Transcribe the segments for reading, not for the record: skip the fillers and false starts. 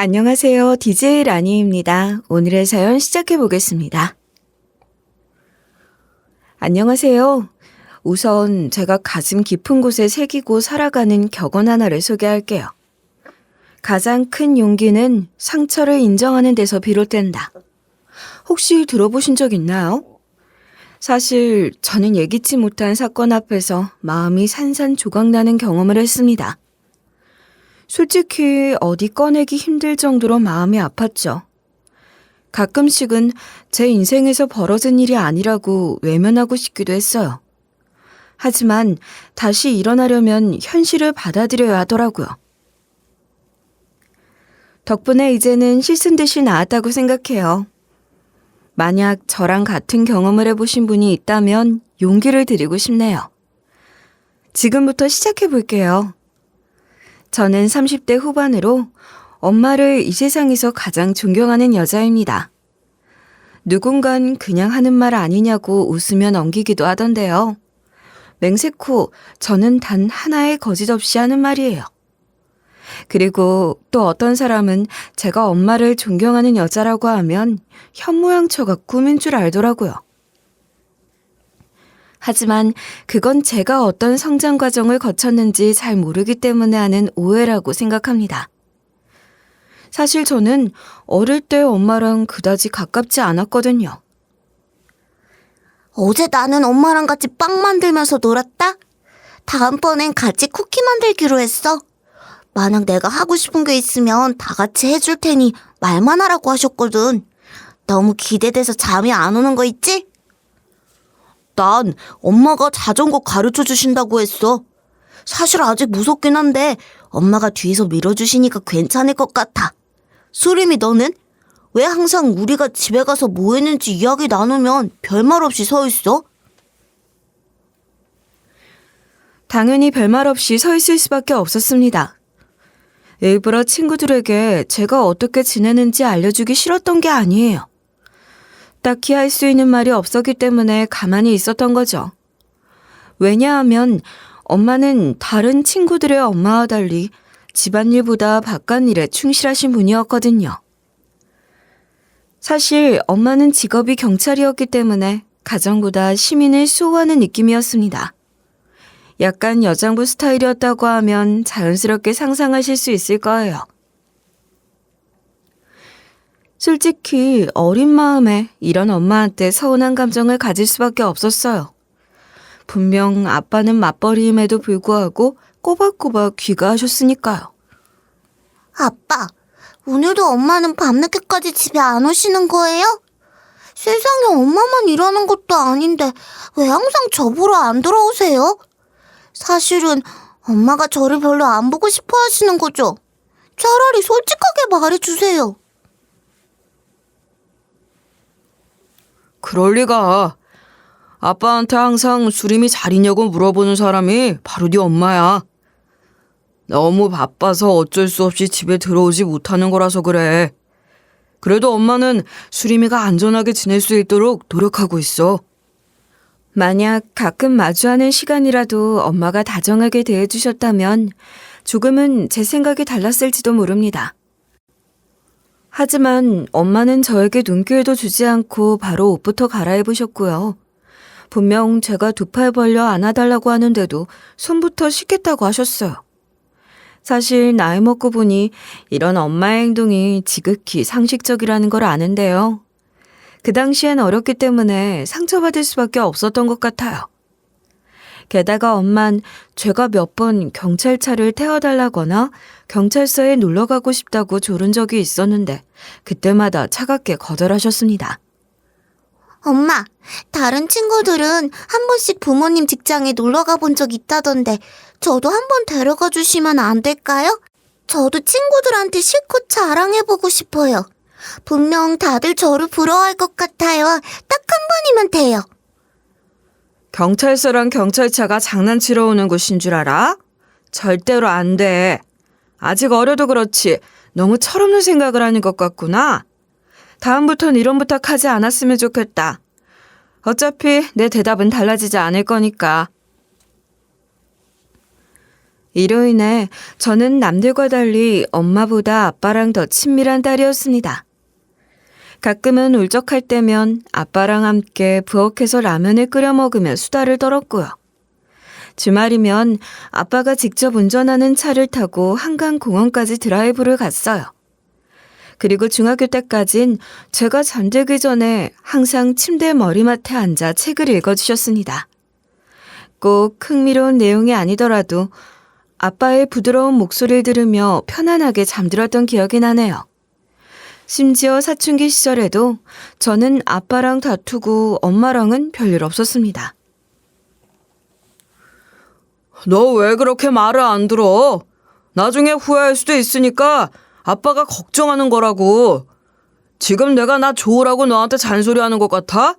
안녕하세요. DJ 라니입니다. 오늘의 사연 시작해 보겠습니다. 안녕하세요. 우선 제가 가슴 깊은 곳에 새기고 살아가는 격언 하나를 소개할게요. 가장 큰 용기는 상처를 인정하는 데서 비롯된다. 혹시 들어보신 적 있나요? 사실 저는 예기치 못한 사건 앞에서 마음이 산산조각나는 경험을 했습니다. 솔직히 어디 꺼내기 힘들 정도로 마음이 아팠죠. 가끔씩은 제 인생에서 벌어진 일이 아니라고 외면하고 싶기도 했어요. 하지만 다시 일어나려면 현실을 받아들여야 하더라고요. 덕분에 이제는 씻은 듯이 나았다고 생각해요. 만약 저랑 같은 경험을 해보신 분이 있다면 용기를 드리고 싶네요. 지금부터 시작해 볼게요. 저는 30대 후반으로 엄마를 이 세상에서 가장 존경하는 여자입니다. 누군간 그냥 하는 말 아니냐고 웃으며 넘기기도 하던데요. 맹세코 저는 단 하나의 거짓 없이 하는 말이에요. 그리고 또 어떤 사람은 제가 엄마를 존경하는 여자라고 하면 현모양처가 꿈인 줄 알더라고요. 하지만 그건 제가 어떤 성장 과정을 거쳤는지 잘 모르기 때문에 하는 오해라고 생각합니다. 사실 저는 어릴 때 엄마랑 그다지 가깝지 않았거든요. 어제 나는 엄마랑 같이 빵 만들면서 놀았다? 다음번엔 같이 쿠키 만들기로 했어. 만약 내가 하고 싶은 게 있으면 다 같이 해줄 테니 말만 하라고 하셨거든. 너무 기대돼서 잠이 안 오는 거 있지? 난 엄마가 자전거 가르쳐 주신다고 했어. 사실 아직 무섭긴 한데 엄마가 뒤에서 밀어주시니까 괜찮을 것 같아. 수림이 너는? 왜 항상 우리가 집에 가서 뭐 했는지 이야기 나누면 별말 없이 서 있어? 당연히 별말 없이 서 있을 수밖에 없었습니다. 일부러 친구들에게 제가 어떻게 지내는지 알려주기 싫었던 게 아니에요. 딱히 할 수 있는 말이 없었기 때문에 가만히 있었던 거죠. 왜냐하면 엄마는 다른 친구들의 엄마와 달리 집안일보다 바깥일에 충실하신 분이었거든요. 사실 엄마는 직업이 경찰이었기 때문에 가정보다 시민을 수호하는 느낌이었습니다. 약간 여장부 스타일이었다고 하면 자연스럽게 상상하실 수 있을 거예요. 솔직히 어린 마음에 이런 엄마한테 서운한 감정을 가질 수밖에 없었어요. 분명 아빠는 맞벌이임에도 불구하고 꼬박꼬박 귀가하셨으니까요. 아빠, 오늘도 엄마는 밤늦게까지 집에 안 오시는 거예요? 세상에 엄마만 일하는 것도 아닌데 왜 항상 저 보러 안 돌아오세요? 사실은 엄마가 저를 별로 안 보고 싶어 하시는 거죠? 차라리 솔직하게 말해주세요. 그럴 리가. 아빠한테 항상 수림이 잘 있냐고 물어보는 사람이 바로 네 엄마야. 너무 바빠서 어쩔 수 없이 집에 들어오지 못하는 거라서 그래. 그래도 엄마는 수림이가 안전하게 지낼 수 있도록 노력하고 있어. 만약 가끔 마주하는 시간이라도 엄마가 다정하게 대해주셨다면 조금은 제 생각이 달랐을지도 모릅니다. 하지만 엄마는 저에게 눈길도 주지 않고 바로 옷부터 갈아입으셨고요. 분명 제가 두 팔 벌려 안아달라고 하는데도 손부터 씻겠다고 하셨어요. 사실 나이 먹고 보니 이런 엄마의 행동이 지극히 상식적이라는 걸 아는데요. 그 당시엔 어렸기 때문에 상처받을 수밖에 없었던 것 같아요. 게다가 엄만 제가 몇 번 경찰차를 태워달라거나 경찰서에 놀러가고 싶다고 조른 적이 있었는데 그때마다 차갑게 거절하셨습니다. 엄마, 다른 친구들은 한 번씩 부모님 직장에 놀러 가본 적 있다던데 저도 한 번 데려가 주시면 안 될까요? 저도 친구들한테 실컷 자랑해보고 싶어요. 분명 다들 저를 부러워할 것 같아요. 딱 한 번이면 돼요. 경찰서랑 경찰차가 장난치러 오는 곳인 줄 알아? 절대로 안 돼. 아직 어려도 그렇지 너무 철없는 생각을 하는 것 같구나. 다음부턴 이런 부탁하지 않았으면 좋겠다. 어차피 내 대답은 달라지지 않을 거니까. 이로 인해 저는 남들과 달리 엄마보다 아빠랑 더 친밀한 딸이었습니다. 가끔은 울적할 때면 아빠랑 함께 부엌에서 라면을 끓여 먹으며 수다를 떨었고요. 주말이면 아빠가 직접 운전하는 차를 타고 한강공원까지 드라이브를 갔어요. 그리고 중학교 때까진 제가 잠들기 전에 항상 침대 머리맡에 앉아 책을 읽어주셨습니다. 꼭 흥미로운 내용이 아니더라도 아빠의 부드러운 목소리를 들으며 편안하게 잠들었던 기억이 나네요. 심지어 사춘기 시절에도 저는 아빠랑 다투고 엄마랑은 별일 없었습니다. 너 왜 그렇게 말을 안 들어? 나중에 후회할 수도 있으니까 아빠가 걱정하는 거라고. 지금 내가 나 좋으라고 너한테 잔소리하는 것 같아?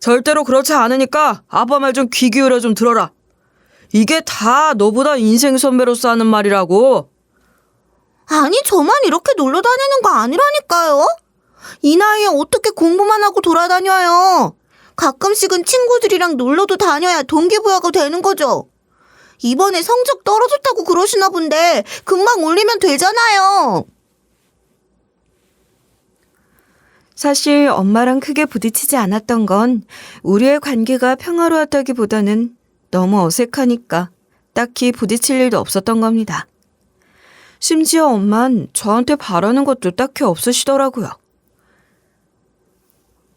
절대로 그렇지 않으니까 아빠 말 좀 귀 기울여 좀 들어라. 이게 다 너보다 인생 선배로서 하는 말이라고. 아니, 저만 이렇게 놀러 다니는 거 아니라니까요? 이 나이에 어떻게 공부만 하고 돌아다녀요? 가끔씩은 친구들이랑 놀러도 다녀야 동기부여가 되는 거죠. 이번에 성적 떨어졌다고 그러시나 본데 금방 올리면 되잖아요. 사실 엄마랑 크게 부딪히지 않았던 건 우리의 관계가 평화로웠다기보다는 너무 어색하니까 딱히 부딪힐 일도 없었던 겁니다. 심지어 엄만 저한테 바라는 것도 딱히 없으시더라고요.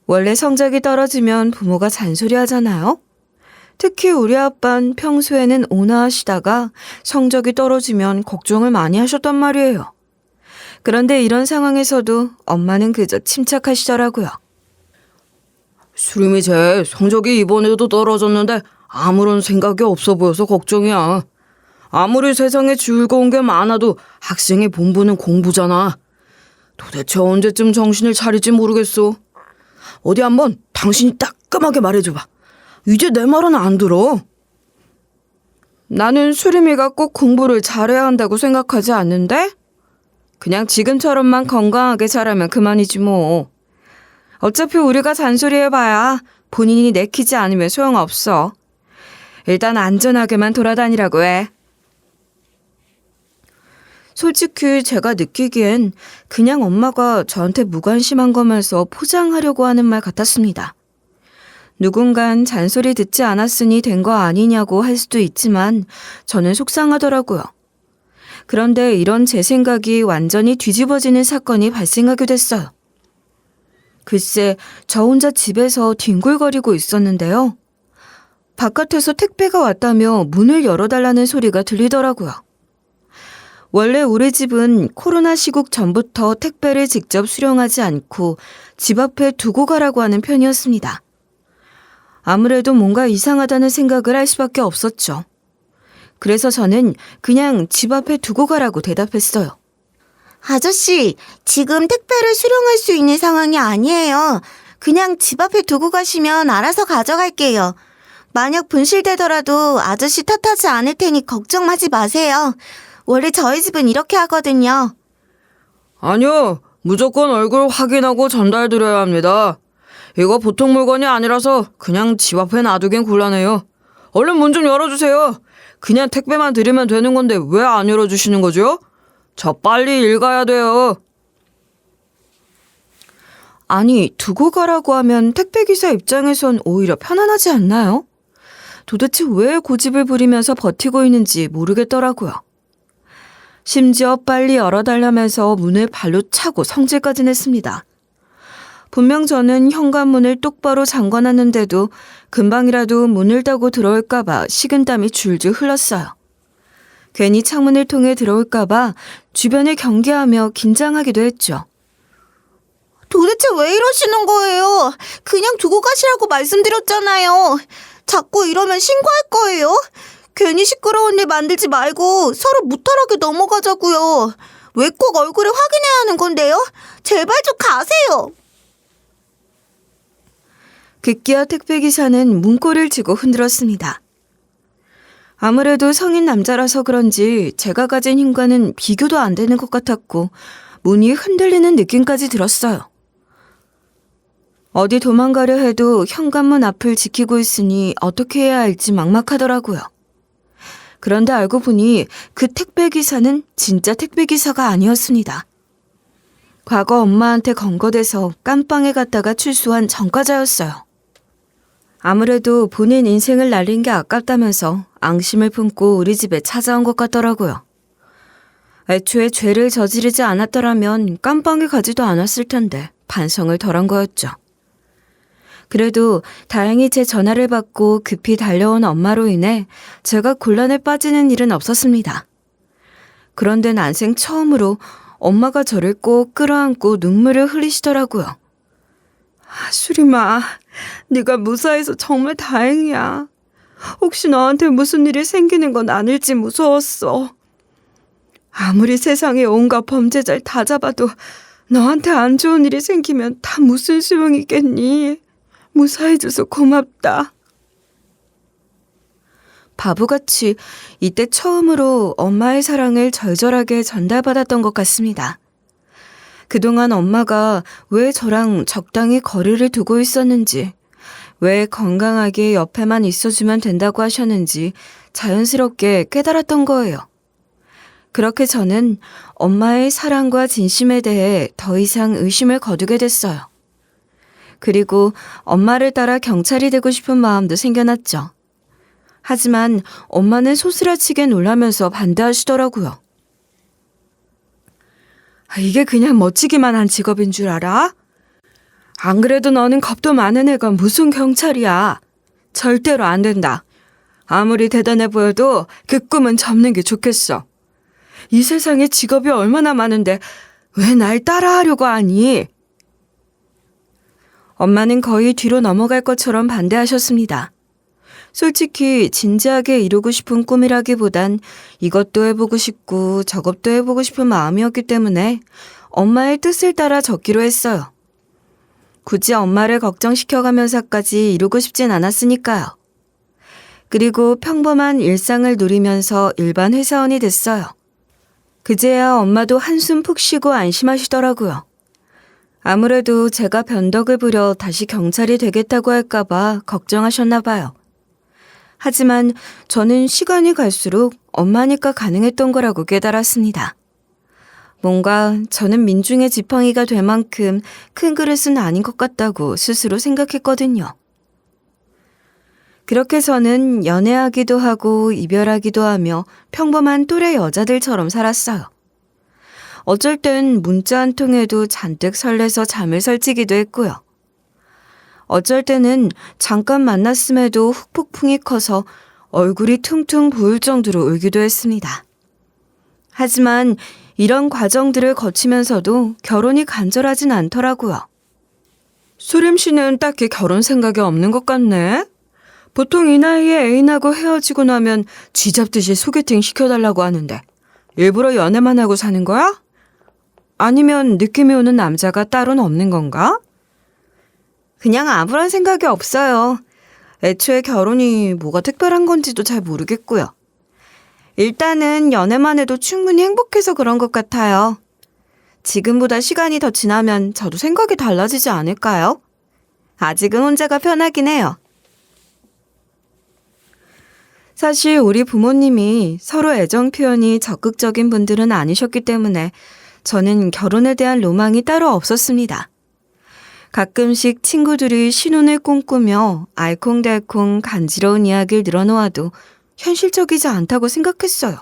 원래 성적이 떨어지면 부모가 잔소리하잖아요. 특히 우리 아빠는 평소에는 온화하시다가 성적이 떨어지면 걱정을 많이 하셨단 말이에요. 그런데 이런 상황에서도 엄마는 그저 침착하시더라고요. 수림이 쟤 성적이 이번에도 떨어졌는데 아무런 생각이 없어 보여서 걱정이야. 아무리 세상에 즐거운 게 많아도 학생의 본분은 공부잖아. 도대체 언제쯤 정신을 차릴지 모르겠어. 어디 한번 당신이 따끔하게 말해줘봐. 이제 내 말은 안 들어. 나는 수림이가 꼭 공부를 잘해야 한다고 생각하지 않는데? 그냥 지금처럼만 건강하게 자라면 그만이지 뭐. 어차피 우리가 잔소리해봐야 본인이 내키지 않으면 소용없어. 일단 안전하게만 돌아다니라고 해. 솔직히 제가 느끼기엔 그냥 엄마가 저한테 무관심한 거면서 포장하려고 하는 말 같았습니다. 누군간 잔소리 듣지 않았으니 된 거 아니냐고 할 수도 있지만 저는 속상하더라고요. 그런데 이런 제 생각이 완전히 뒤집어지는 사건이 발생하게 됐어요. 글쎄, 저 혼자 집에서 뒹굴거리고 있었는데요. 바깥에서 택배가 왔다며 문을 열어달라는 소리가 들리더라고요. 원래 우리 집은 코로나 시국 전부터 택배를 직접 수령하지 않고 집 앞에 두고 가라고 하는 편이었습니다. 아무래도 뭔가 이상하다는 생각을 할 수밖에 없었죠. 그래서 저는 그냥 집 앞에 두고 가라고 대답했어요. 아저씨, 지금 택배를 수령할 수 있는 상황이 아니에요. 그냥 집 앞에 두고 가시면 알아서 가져갈게요. 만약 분실되더라도 아저씨 탓하지 않을 테니 걱정하지 마세요. 원래 저희 집은 이렇게 하거든요. 아니요. 무조건 얼굴 확인하고 전달드려야 합니다. 이거 보통 물건이 아니라서 그냥 집 앞에 놔두긴 곤란해요. 얼른 문 좀 열어주세요. 그냥 택배만 드리면 되는 건데 왜 안 열어주시는 거죠? 저 빨리 일 가야 돼요. 아니, 두고 가라고 하면 택배기사 입장에선 오히려 편안하지 않나요? 도대체 왜 고집을 부리면서 버티고 있는지 모르겠더라고요. 심지어 빨리 열어달라면서 문을 발로 차고 성질까지 냈습니다. 분명 저는 현관문을 똑바로 잠궈놨는데도 금방이라도 문을 닫고 들어올까봐 식은땀이 줄줄 흘렀어요. 괜히 창문을 통해 들어올까봐 주변을 경계하며 긴장하기도 했죠. 도대체 왜 이러시는 거예요? 그냥 두고 가시라고 말씀드렸잖아요. 자꾸 이러면 신고할 거예요. 괜히 시끄러운 일 만들지 말고 서로 무탈하게 넘어가자고요. 왜 꼭 얼굴을 확인해야 하는 건데요? 제발 좀 가세요. 급기야 택배기사는 문고리를 쥐고 흔들었습니다. 아무래도 성인 남자라서 그런지 제가 가진 힘과는 비교도 안 되는 것 같았고 문이 흔들리는 느낌까지 들었어요. 어디 도망가려 해도 현관문 앞을 지키고 있으니 어떻게 해야 할지 막막하더라고요. 그런데 알고 보니 그 택배기사는 진짜 택배기사가 아니었습니다. 과거 엄마한테 건거돼서 깜빵에 갔다가 출소한 전과자였어요. 아무래도 본인 인생을 날린 게 아깝다면서 앙심을 품고 우리 집에 찾아온 것 같더라고요. 애초에 죄를 저지르지 않았더라면 깜빵에 가지도 않았을 텐데 반성을 덜한 거였죠. 그래도 다행히 제 전화를 받고 급히 달려온 엄마로 인해 제가 곤란에 빠지는 일은 없었습니다. 그런데 난생 처음으로 엄마가 저를 꼭 끌어안고 눈물을 흘리시더라고요. 수림아, 네가 무사해서 정말 다행이야. 혹시 너한테 무슨 일이 생기는 건 아닐지 무서웠어. 아무리 세상에 온갖 범죄자를 다 잡아도 너한테 안 좋은 일이 생기면 다 무슨 소용이겠니? 무사해줘서 고맙다. 바보같이 이때 처음으로 엄마의 사랑을 절절하게 전달받았던 것 같습니다. 그동안 엄마가 왜 저랑 적당히 거리를 두고 있었는지, 왜 건강하게 옆에만 있어주면 된다고 하셨는지 자연스럽게 깨달았던 거예요. 그렇게 저는 엄마의 사랑과 진심에 대해 더 이상 의심을 거두게 됐어요. 그리고 엄마를 따라 경찰이 되고 싶은 마음도 생겨났죠. 하지만 엄마는 소스라치게 놀라면서 반대하시더라고요. 이게 그냥 멋지기만 한 직업인 줄 알아? 안 그래도 너는 겁도 많은 애가 무슨 경찰이야. 절대로 안 된다. 아무리 대단해 보여도 그 꿈은 접는 게 좋겠어. 이 세상에 직업이 얼마나 많은데 왜 날 따라하려고 하니? 엄마는 거의 뒤로 넘어갈 것처럼 반대하셨습니다. 솔직히 진지하게 이루고 싶은 꿈이라기보단 이것도 해보고 싶고 저것도 해보고 싶은 마음이었기 때문에 엄마의 뜻을 따라 적기로 했어요. 굳이 엄마를 걱정시켜가면서까지 이루고 싶진 않았으니까요. 그리고 평범한 일상을 누리면서 일반 회사원이 됐어요. 그제야 엄마도 한숨 푹 쉬고 안심하시더라고요. 아무래도 제가 변덕을 부려 다시 경찰이 되겠다고 할까봐 걱정하셨나 봐요. 하지만 저는 시간이 갈수록 엄마니까 가능했던 거라고 깨달았습니다. 뭔가 저는 민중의 지팡이가 될 만큼 큰 그릇은 아닌 것 같다고 스스로 생각했거든요. 그렇게 저는 연애하기도 하고 이별하기도 하며 평범한 또래 여자들처럼 살았어요. 어쩔 땐 문자 한 통에도 잔뜩 설레서 잠을 설치기도 했고요. 어쩔 때는 잠깐 만났음에도 훅폭풍이 커서 얼굴이 퉁퉁 부을 정도로 울기도 했습니다. 하지만 이런 과정들을 거치면서도 결혼이 간절하진 않더라고요. 수림 씨는 딱히 결혼 생각이 없는 것 같네? 보통 이 나이에 애인하고 헤어지고 나면 쥐잡듯이 소개팅 시켜달라고 하는데 일부러 연애만 하고 사는 거야? 아니면 느낌이 오는 남자가 따로는 없는 건가? 그냥 아무런 생각이 없어요. 애초에 결혼이 뭐가 특별한 건지도 잘 모르겠고요. 일단은 연애만 해도 충분히 행복해서 그런 것 같아요. 지금보다 시간이 더 지나면 저도 생각이 달라지지 않을까요? 아직은 혼자가 편하긴 해요. 사실 우리 부모님이 서로 애정 표현이 적극적인 분들은 아니셨기 때문에 저는 결혼에 대한 로망이 따로 없었습니다. 가끔씩 친구들이 신혼을 꿈꾸며 알콩달콩 간지러운 이야기를 늘어놓아도 현실적이지 않다고 생각했어요.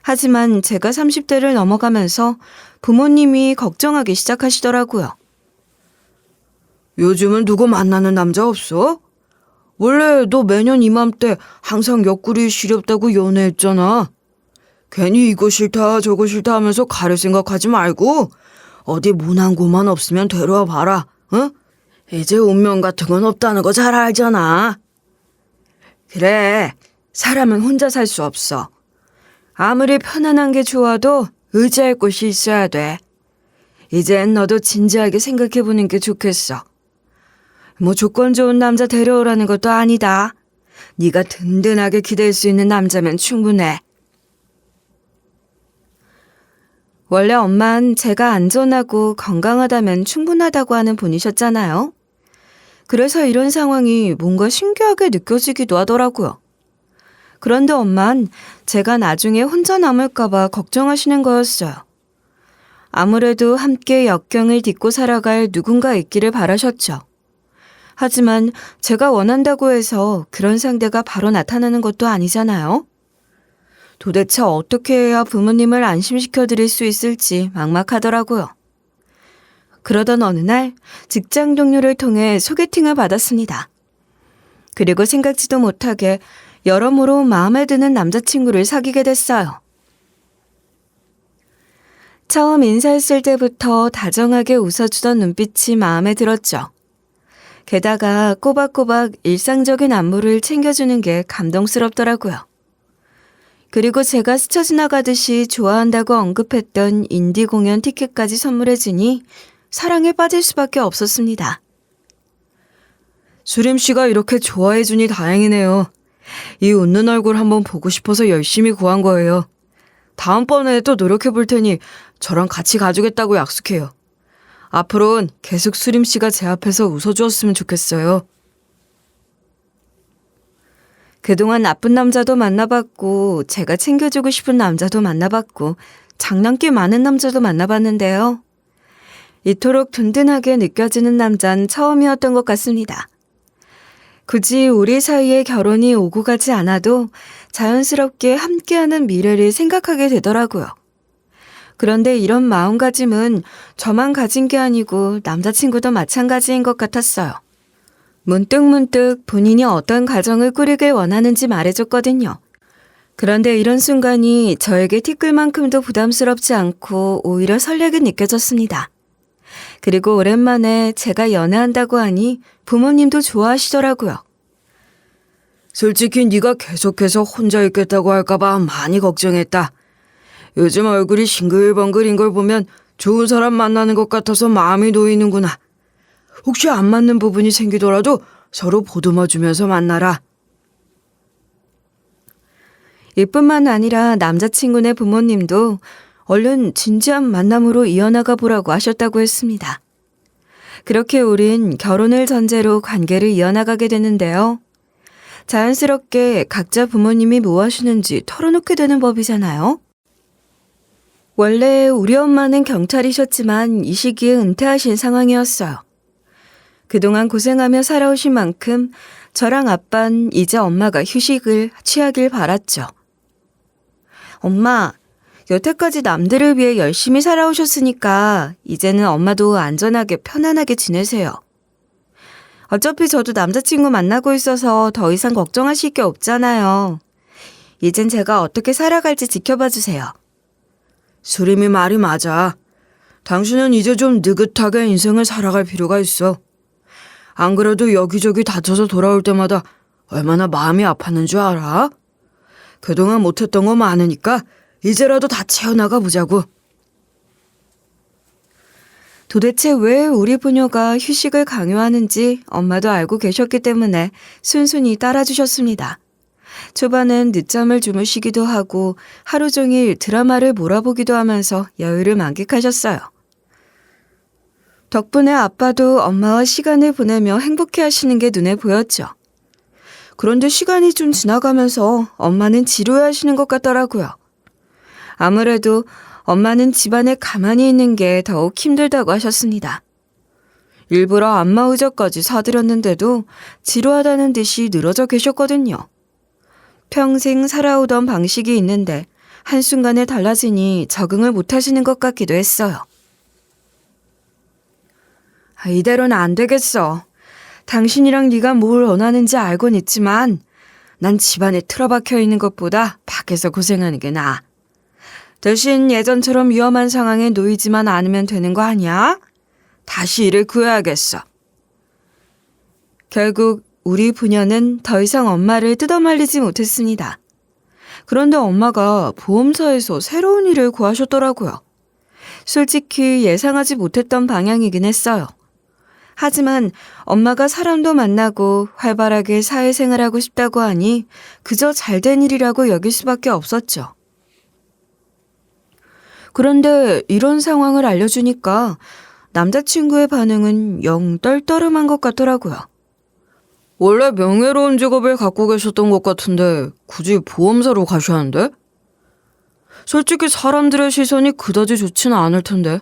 하지만 제가 30대를 넘어가면서 부모님이 걱정하기 시작하시더라고요. 요즘은 누구 만나는 남자 없어? 원래 너 매년 이맘때 항상 옆구리 시렵다고 연애했잖아. 괜히 이거 싫다 저거 싫다 하면서 가릴 생각하지 말고 어디 모난 고만 없으면 데려와 봐라. 어? 이제 운명 같은 건 없다는 거 잘 알잖아. 그래, 사람은 혼자 살 수 없어. 아무리 편안한 게 좋아도 의지할 곳이 있어야 돼. 이젠 너도 진지하게 생각해보는 게 좋겠어. 뭐 조건 좋은 남자 데려오라는 것도 아니다. 네가 든든하게 기댈 수 있는 남자면 충분해. 원래 엄만 제가 안전하고 건강하다면 충분하다고 하는 분이셨잖아요. 그래서 이런 상황이 뭔가 신기하게 느껴지기도 하더라고요. 그런데 엄만 제가 나중에 혼자 남을까봐 걱정하시는 거였어요. 아무래도 함께 역경을 딛고 살아갈 누군가 있기를 바라셨죠. 하지만 제가 원한다고 해서 그런 상대가 바로 나타나는 것도 아니잖아요. 도대체 어떻게 해야 부모님을 안심시켜 드릴 수 있을지 막막하더라고요. 그러던 어느 날 직장 동료를 통해 소개팅을 받았습니다. 그리고 생각지도 못하게 여러모로 마음에 드는 남자친구를 사귀게 됐어요. 처음 인사했을 때부터 다정하게 웃어주던 눈빛이 마음에 들었죠. 게다가 꼬박꼬박 일상적인 안부를 챙겨주는 게 감동스럽더라고요. 그리고 제가 스쳐 지나가듯이 좋아한다고 언급했던 인디 공연 티켓까지 선물해주니 사랑에 빠질 수밖에 없었습니다. 수림 씨가 이렇게 좋아해주니 다행이네요. 이 웃는 얼굴 한번 보고 싶어서 열심히 구한 거예요. 다음번에 또 노력해 볼 테니 저랑 같이 가주겠다고 약속해요. 앞으로는 계속 수림 씨가 제 앞에서 웃어주었으면 좋겠어요. 그동안 나쁜 남자도 만나봤고 제가 챙겨주고 싶은 남자도 만나봤고 장난기 많은 남자도 만나봤는데요. 이토록 든든하게 느껴지는 남자는 처음이었던 것 같습니다. 굳이 우리 사이에 결혼이 오고 가지 않아도 자연스럽게 함께하는 미래를 생각하게 되더라고요. 그런데 이런 마음가짐은 저만 가진 게 아니고 남자친구도 마찬가지인 것 같았어요. 문득문득 본인이 어떤 가정을 꾸리길 원하는지 말해줬거든요. 그런데 이런 순간이 저에게 티끌만큼도 부담스럽지 않고 오히려 설레게 느껴졌습니다. 그리고 오랜만에 제가 연애한다고 하니 부모님도 좋아하시더라고요. 솔직히 네가 계속해서 혼자 있겠다고 할까봐 많이 걱정했다. 요즘 얼굴이 싱글벙글인 걸 보면 좋은 사람 만나는 것 같아서 마음이 놓이는구나. 혹시 안 맞는 부분이 생기더라도 서로 보듬어주면서 만나라. 이뿐만 아니라 남자친구네 부모님도 얼른 진지한 만남으로 이어나가 보라고 하셨다고 했습니다. 그렇게 우린 결혼을 전제로 관계를 이어나가게 되는데요. 자연스럽게 각자 부모님이 뭐 하시는지 털어놓게 되는 법이잖아요. 원래 우리 엄마는 경찰이셨지만 이 시기에 은퇴하신 상황이었어요. 그동안 고생하며 살아오신 만큼 저랑 아빤 이제 엄마가 휴식을 취하길 바랐죠. 엄마, 여태까지 남들을 위해 열심히 살아오셨으니까 이제는 엄마도 안전하게 편안하게 지내세요. 어차피 저도 남자친구 만나고 있어서 더 이상 걱정하실 게 없잖아요. 이젠 제가 어떻게 살아갈지 지켜봐 주세요. 수림이 말이 맞아. 당신은 이제 좀 느긋하게 인생을 살아갈 필요가 있어. 안 그래도 여기저기 다쳐서 돌아올 때마다 얼마나 마음이 아팠는 줄 알아? 그동안 못했던 거 많으니까 이제라도 다 채워나가 보자고. 도대체 왜 우리 부녀가 휴식을 강요하는지 엄마도 알고 계셨기 때문에 순순히 따라주셨습니다. 초반엔 늦잠을 주무시기도 하고 하루 종일 드라마를 몰아보기도 하면서 여유를 만끽하셨어요. 덕분에 아빠도 엄마와 시간을 보내며 행복해 하시는 게 눈에 보였죠. 그런데 시간이 좀 지나가면서 엄마는 지루해 하시는 것 같더라고요. 아무래도 엄마는 집안에 가만히 있는 게 더욱 힘들다고 하셨습니다. 일부러 안마 의자까지 사드렸는데도 지루하다는 듯이 늘어져 계셨거든요. 평생 살아오던 방식이 있는데 한순간에 달라지니 적응을 못 하시는 것 같기도 했어요. 이대로는 안 되겠어. 당신이랑 네가 뭘 원하는지 알곤 있지만 난 집안에 틀어박혀 있는 것보다 밖에서 고생하는 게 나아. 대신 예전처럼 위험한 상황에 놓이지만 않으면 되는 거 아니야? 다시 일을 구해야겠어. 결국 우리 부녀는 더 이상 엄마를 뜯어말리지 못했습니다. 그런데 엄마가 보험사에서 새로운 일을 구하셨더라고요. 솔직히 예상하지 못했던 방향이긴 했어요. 하지만 엄마가 사람도 만나고 활발하게 사회생활하고 싶다고 하니 그저 잘된 일이라고 여길 수밖에 없었죠. 그런데 이런 상황을 알려주니까 남자친구의 반응은 영 떨떠름한 것 같더라고요. 원래 명예로운 직업을 갖고 계셨던 것 같은데 굳이 보험사로 가셔야 하는데? 솔직히 사람들의 시선이 그다지 좋지는 않을 텐데.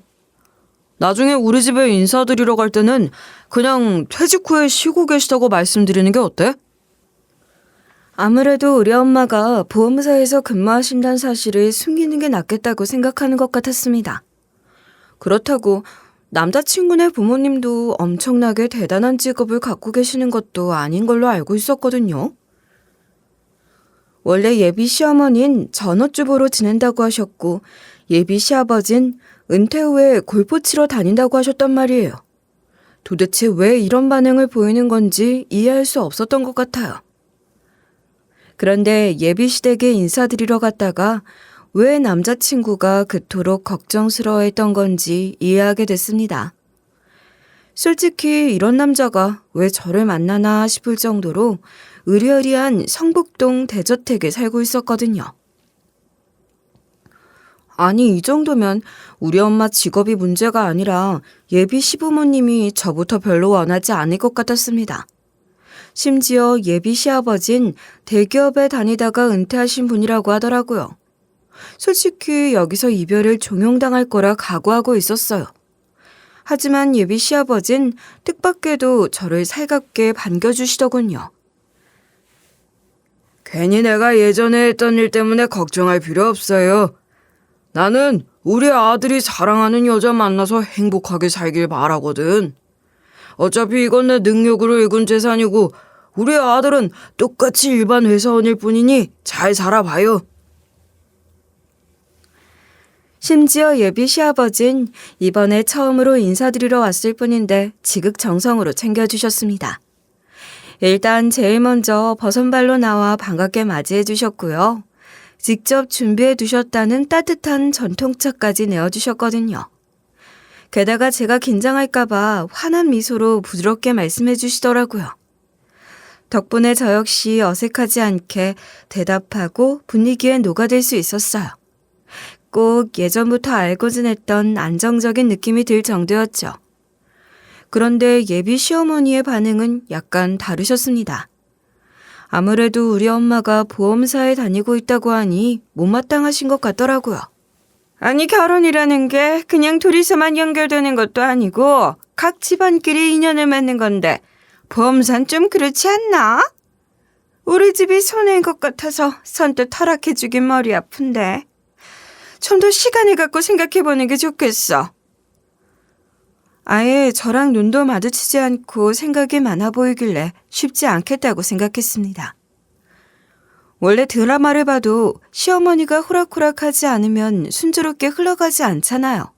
나중에 우리 집에 인사드리러 갈 때는 그냥 퇴직 후에 쉬고 계시다고 말씀드리는 게 어때? 아무래도 우리 엄마가 보험사에서 근무하신다는 사실을 숨기는 게 낫겠다고 생각하는 것 같았습니다. 그렇다고 남자친구네 부모님도 엄청나게 대단한 직업을 갖고 계시는 것도 아닌 걸로 알고 있었거든요. 원래 예비 시어머니는 전업주부로 지낸다고 하셨고 예비 시아버진 은퇴 후에 골프 치러 다닌다고 하셨단 말이에요. 도대체 왜 이런 반응을 보이는 건지 이해할 수 없었던 것 같아요. 그런데 예비 시댁에 인사드리러 갔다가 왜 남자친구가 그토록 걱정스러워했던 건지 이해하게 됐습니다. 솔직히 이런 남자가 왜 저를 만나나 싶을 정도로 의리의리한 성북동 대저택에 살고 있었거든요. 아니, 이 정도면 우리 엄마 직업이 문제가 아니라 예비 시부모님이 저부터 별로 원하지 않을 것 같았습니다. 심지어 예비 시아버진 대기업에 다니다가 은퇴하신 분이라고 하더라고요. 솔직히 여기서 이별을 종용당할 거라 각오하고 있었어요. 하지만 예비 시아버진 뜻밖에도 저를 살갑게 반겨주시더군요. 괜히 내가 예전에 했던 일 때문에 걱정할 필요 없어요. 나는 우리 아들이 사랑하는 여자 만나서 행복하게 살길 바라거든. 어차피 이건 내 능력으로 읽은 재산이고 우리 아들은 똑같이 일반 회사원일 뿐이니 잘 살아봐요. 심지어 예비 시아버진 이번에 처음으로 인사드리러 왔을 뿐인데 지극정성으로 챙겨주셨습니다. 일단 제일 먼저 버선발로 나와 반갑게 맞이해 주셨고요. 직접 준비해 두셨다는 따뜻한 전통차까지 내어주셨거든요. 게다가 제가 긴장할까봐 환한 미소로 부드럽게 말씀해 주시더라고요. 덕분에 저 역시 어색하지 않게 대답하고 분위기에 녹아들 수 있었어요. 꼭 예전부터 알고 지냈던 안정적인 느낌이 들 정도였죠. 그런데 예비 시어머니의 반응은 약간 다르셨습니다. 아무래도 우리 엄마가 보험사에 다니고 있다고 하니 못마땅하신 것 같더라고요. 아니, 결혼이라는 게 그냥 둘이서만 연결되는 것도 아니고 각 집안끼리 인연을 맺는 건데 보험사는 좀 그렇지 않나? 우리 집이 손해인 것 같아서 선뜻 허락해주긴 머리 아픈데 좀 더 시간을 갖고 생각해보는 게 좋겠어. 아예 저랑 눈도 마주치지 않고 생각이 많아 보이길래 쉽지 않겠다고 생각했습니다. 원래 드라마를 봐도 시어머니가 호락호락하지 않으면 순조롭게 흘러가지 않잖아요.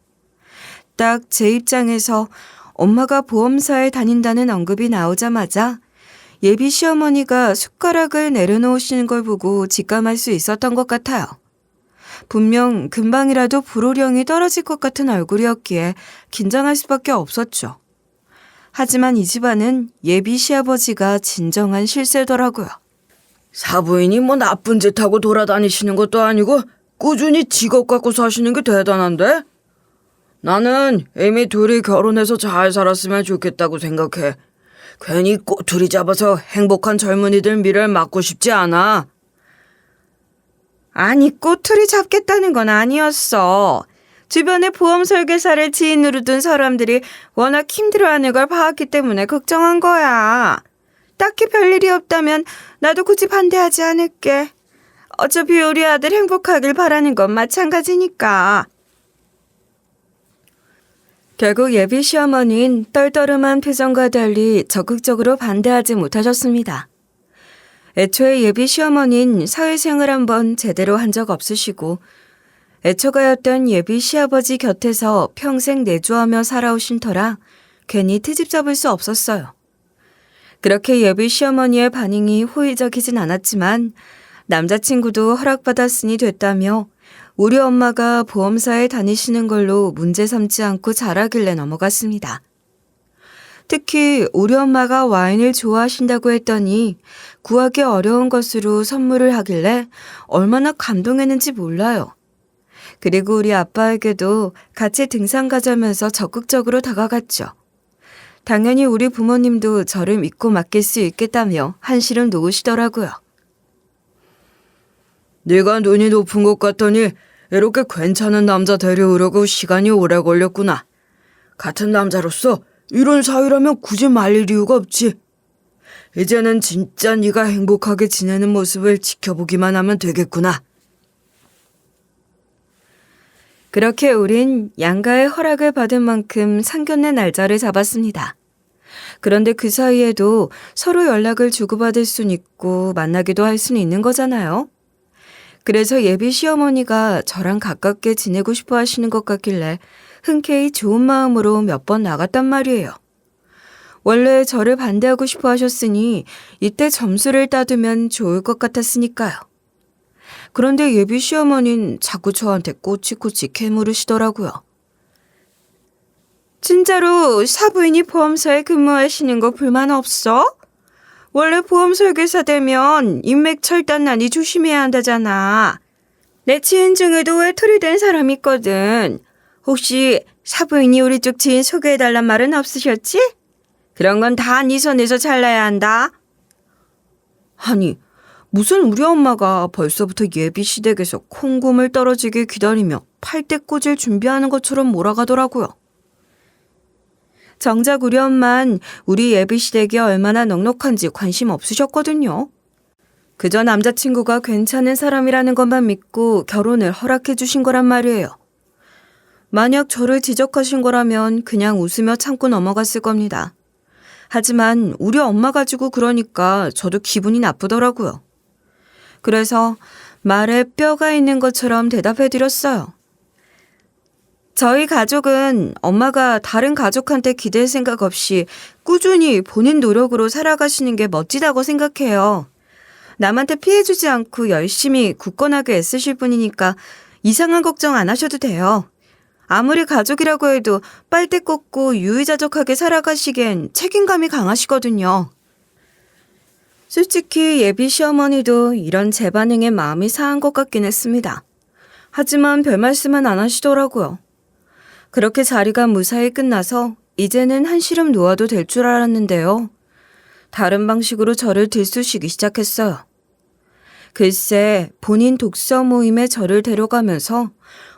딱 제 입장에서 엄마가 보험사에 다닌다는 언급이 나오자마자 예비 시어머니가 숟가락을 내려놓으시는 걸 보고 직감할 수 있었던 것 같아요. 분명 금방이라도 불호령이 떨어질 것 같은 얼굴이었기에 긴장할 수밖에 없었죠. 하지만 이 집안은 예비 시아버지가 진정한 실세더라고요. 사부인이 뭐 나쁜 짓 하고 돌아다니시는 것도 아니고 꾸준히 직업 갖고 사시는 게 대단한데? 나는 이미 둘이 결혼해서 잘 살았으면 좋겠다고 생각해. 괜히 꼬투리 잡아서 행복한 젊은이들 미래를 막고 싶지 않아. 아니, 꼬투리 잡겠다는 건 아니었어. 주변에 보험 설계사를 지인으로 둔 사람들이 워낙 힘들어하는 걸 봐왔기 때문에 걱정한 거야. 딱히 별일이 없다면 나도 굳이 반대하지 않을게. 어차피 우리 아들 행복하길 바라는 건 마찬가지니까. 결국 예비 시어머니는 떨떠름한 표정과 달리 적극적으로 반대하지 못하셨습니다. 애초에 예비 시어머니는 사회생활 한번 제대로 한 적 없으시고 애처가였던 예비 시아버지 곁에서 평생 내조하며 살아오신 터라 괜히 트집 잡을 수 없었어요. 그렇게 예비 시어머니의 반응이 호의적이진 않았지만 남자친구도 허락받았으니 됐다며 우리 엄마가 보험사에 다니시는 걸로 문제 삼지 않고 잘하길래 넘어갔습니다. 특히 우리 엄마가 와인을 좋아하신다고 했더니 구하기 어려운 것으로 선물을 하길래 얼마나 감동했는지 몰라요. 그리고 우리 아빠에게도 같이 등산 가자면서 적극적으로 다가갔죠. 당연히 우리 부모님도 저를 믿고 맡길 수 있겠다며 한시름 놓으시더라고요. 네가 눈이 높은 것 같더니 이렇게 괜찮은 남자 데려오려고 시간이 오래 걸렸구나. 같은 남자로서 이런 사이라면 굳이 말릴 이유가 없지. 이제는 진짜 네가 행복하게 지내는 모습을 지켜보기만 하면 되겠구나. 그렇게 우린 양가의 허락을 받은 만큼 상견례 날짜를 잡았습니다. 그런데 그 사이에도 서로 연락을 주고받을 순 있고 만나기도 할 수는 있는 거잖아요. 그래서 예비 시어머니가 저랑 가깝게 지내고 싶어 하시는 것 같길래 흔쾌히 좋은 마음으로 몇 번 나갔단 말이에요. 원래 저를 반대하고 싶어 하셨으니 이때 점수를 따두면 좋을 것 같았으니까요. 그런데 예비 시어머니는 자꾸 저한테 꼬치꼬치 캐물으시더라고요. 진짜로 사부인이 보험사에 근무하시는 거 불만 없어? 원래 보험 설계사 되면 인맥 철단난이 조심해야 한다잖아. 내 지인 중에도 외톨이 된 사람 있거든. 혹시 사부인이 우리 쪽 지인 소개해달란 말은 없으셨지? 그런 건 다 네 손에서 잘라야 한다. 아니, 무슨 우리 엄마가 벌써부터 예비 시댁에서 콩고물 떨어지길 기다리며 팔대 꽂을 준비하는 것처럼 몰아가더라고요. 정작 우리 엄만 우리 예비 시댁이 얼마나 넉넉한지 관심 없으셨거든요. 그저 남자친구가 괜찮은 사람이라는 것만 믿고 결혼을 허락해 주신 거란 말이에요. 만약 저를 지적하신 거라면 그냥 웃으며 참고 넘어갔을 겁니다. 하지만 우리 엄마 가지고 그러니까 저도 기분이 나쁘더라고요. 그래서 말에 뼈가 있는 것처럼 대답해드렸어요. 저희 가족은 엄마가 다른 가족한테 기댈 생각 없이 꾸준히 본인 노력으로 살아가시는 게 멋지다고 생각해요. 남한테 피해주지 않고 열심히 굳건하게 애쓰실 분이니까 이상한 걱정 안 하셔도 돼요. 아무리 가족이라고 해도 빨대 꽂고 유의자적하게 살아가시기엔 책임감이 강하시거든요. 솔직히 예비 시어머니도 이런 제 반응에 마음이 상한 것 같긴 했습니다. 하지만 별 말씀은 안 하시더라고요. 그렇게 자리가 무사히 끝나서 이제는 한시름 놓아도 될 줄 알았는데요. 다른 방식으로 저를 들쑤시기 시작했어요. 글쎄, 본인 독서 모임에 저를 데려가면서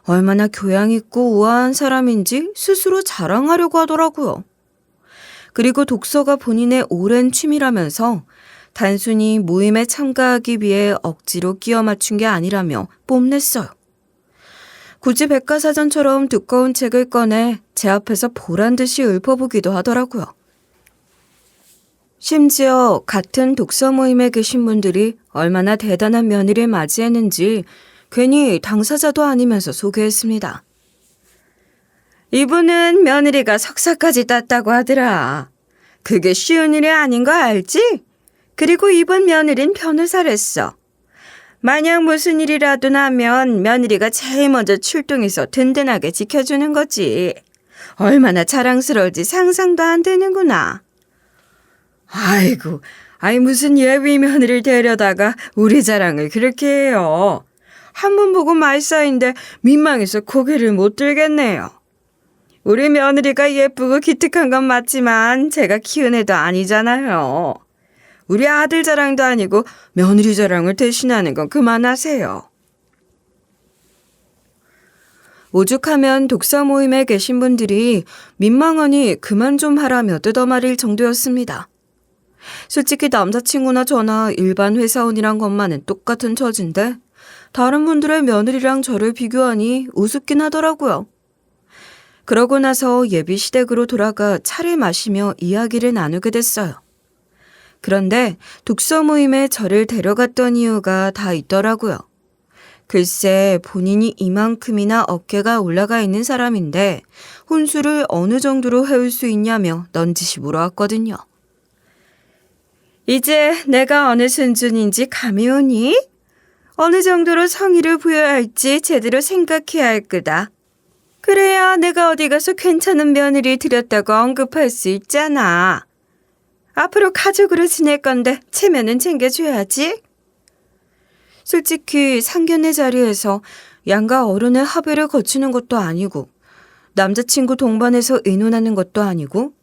얼마나 교양 있고 우아한 사람인지 스스로 자랑하려고 하더라고요. 그리고 독서가 본인의 오랜 취미라면서 단순히 모임에 참가하기 위해 억지로 끼워 맞춘 게 아니라며 뽐냈어요. 굳이 백과사전처럼 두꺼운 책을 꺼내 제 앞에서 보란 듯이 읊어보기도 하더라고요. 심지어 같은 독서 모임에 계신 분들이 얼마나 대단한 며느리를 맞이했는지 괜히 당사자도 아니면서 소개했습니다. 이분은 며느리가 석사까지 땄다고 하더라. 그게 쉬운 일이 아닌 거 알지? 그리고 이번 며느린 변호사랬어. 만약 무슨 일이라도 나면 며느리가 제일 먼저 출동해서 든든하게 지켜주는 거지. 얼마나 자랑스러울지 상상도 안 되는구나. 아이고, 무슨 예비 며느리를 데려다가 우리 자랑을 그렇게 해요. 한 번 보고 말싸인데 민망해서 고개를 못 들겠네요. 우리 며느리가 예쁘고 기특한 건 맞지만 제가 키운 애도 아니잖아요. 우리 아들 자랑도 아니고 며느리 자랑을 대신하는 건 그만하세요. 오죽하면 독서 모임에 계신 분들이 민망하니 그만 좀 하라며 뜯어말릴 정도였습니다. 솔직히 남자친구나 저나 일반 회사원이란 것만은 똑같은 처지인데 다른 분들의 며느리랑 저를 비교하니 우습긴 하더라고요. 그러고 나서 예비 시댁으로 돌아가 차를 마시며 이야기를 나누게 됐어요. 그런데 독서 모임에 저를 데려갔던 이유가 다 있더라고요. 글쎄 본인이 이만큼이나 어깨가 올라가 있는 사람인데 혼수를 어느 정도로 해올 수 있냐며 넌지시 물어왔거든요. 이제 내가 어느 수준인지 감이 오니? 어느 정도로 성의를 부여해야 할지 제대로 생각해야 할 거다. 그래야 내가 어디 가서 괜찮은 며느리 들였다고 언급할 수 있잖아. 앞으로 가족으로 지낼 건데 체면은 챙겨줘야지. 솔직히 상견례 자리에서 양가 어른의 합의를 거치는 것도 아니고 남자친구 동반해서 의논하는 것도 아니고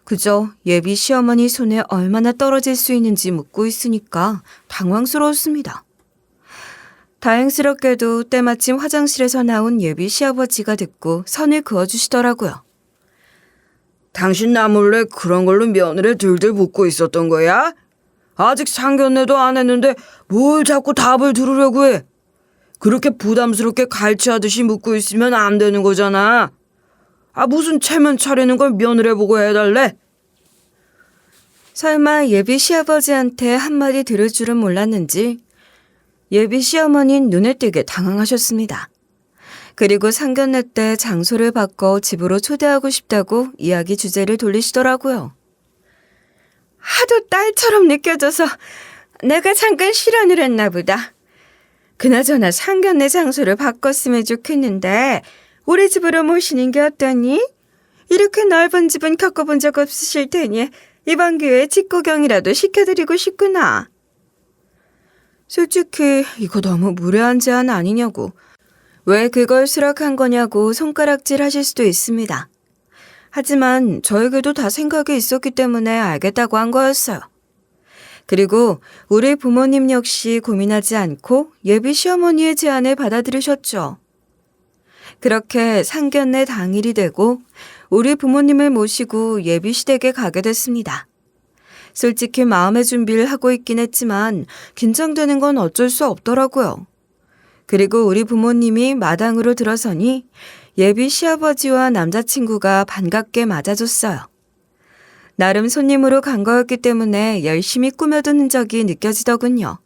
그저 예비 시어머니 손에 얼마나 떨어질 수 있는지 묻고 있으니까 당황스러웠습니다. 다행스럽게도 때마침 화장실에서 나온 예비 시아버지가 듣고 선을 그어주시더라고요. 당신 나 몰래 그런 걸로 며느리 들들 묻고 있었던 거야? 아직 상견례도 안 했는데 뭘 자꾸 답을 들으려고 해? 그렇게 부담스럽게 갈취하듯이 묻고 있으면 안 되는 거잖아. 무슨 체면 차리는 걸 며느리 보고 해달래? 설마 예비 시아버지한테 한마디 들을 줄은 몰랐는지 예비 시어머니는 눈에 띄게 당황하셨습니다. 그리고 상견례 때 장소를 바꿔 집으로 초대하고 싶다고 이야기 주제를 돌리시더라고요. 하도 딸처럼 느껴져서 내가 잠깐 실언을 했나 보다. 그나저나 상견례 장소를 바꿨으면 좋겠는데 우리 집으로 모시는 게 어떠니? 이렇게 넓은 집은 겪어본 적 없으실 테니 이번 기회에 집구경이라도 시켜드리고 싶구나. 솔직히 이거 너무 무례한 제안 아니냐고, 왜 그걸 수락한 거냐고 손가락질 하실 수도 있습니다. 하지만 저에게도 다 생각이 있었기 때문에 알겠다고 한 거였어요. 그리고 우리 부모님 역시 고민하지 않고 예비 시어머니의 제안을 받아들이셨죠. 그렇게 상견례 당일이 되고 우리 부모님을 모시고 예비 시댁에 가게 됐습니다. 솔직히 마음의 준비를 하고 있긴 했지만 긴장되는 건 어쩔 수 없더라고요. 그리고 우리 부모님이 마당으로 들어서니 예비 시아버지와 남자친구가 반갑게 맞아줬어요. 나름 손님으로 간 거였기 때문에 열심히 꾸며둔 흔적이 느껴지더군요.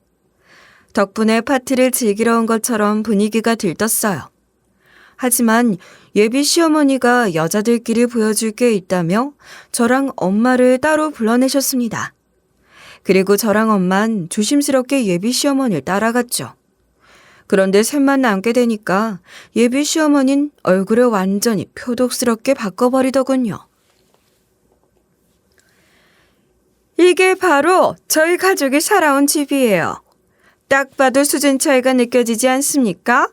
덕분에 파티를 즐기러 온 것처럼 분위기가 들떴어요. 하지만 예비 시어머니가 여자들끼리 보여줄 게 있다며 저랑 엄마를 따로 불러내셨습니다. 그리고 저랑 엄만 조심스럽게 예비 시어머니를 따라갔죠. 그런데 셋만 남게 되니까 예비 시어머니는 얼굴을 완전히 표독스럽게 바꿔버리더군요. 이게 바로 저희 가족이 살아온 집이에요. 딱 봐도 수준 차이가 느껴지지 않습니까?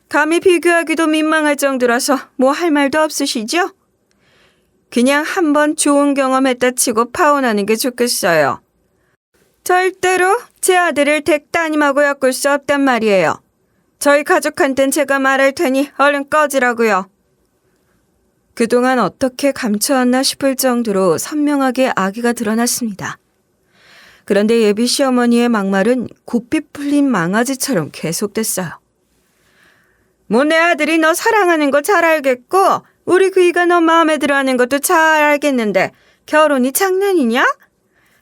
감히 비교하기도 민망할 정도라서 뭐 할 말도 없으시죠? 그냥 한번 좋은 경험했다 치고 파혼하는 게 좋겠어요. 절대로 제 아들을 댁 따님하고 엮을 수 없단 말이에요. 저희 가족한텐 제가 말할 테니 얼른 꺼지라고요. 그동안 어떻게 감춰왔나 싶을 정도로 선명하게 악의가 드러났습니다. 그런데 예비 시어머니의 막말은 곱비 풀린 망아지처럼 계속됐어요. 뭐 내 아들이 너 사랑하는 거 잘 알겠고 우리 그이가 너 마음에 들어하는 것도 잘 알겠는데 결혼이 장난이냐?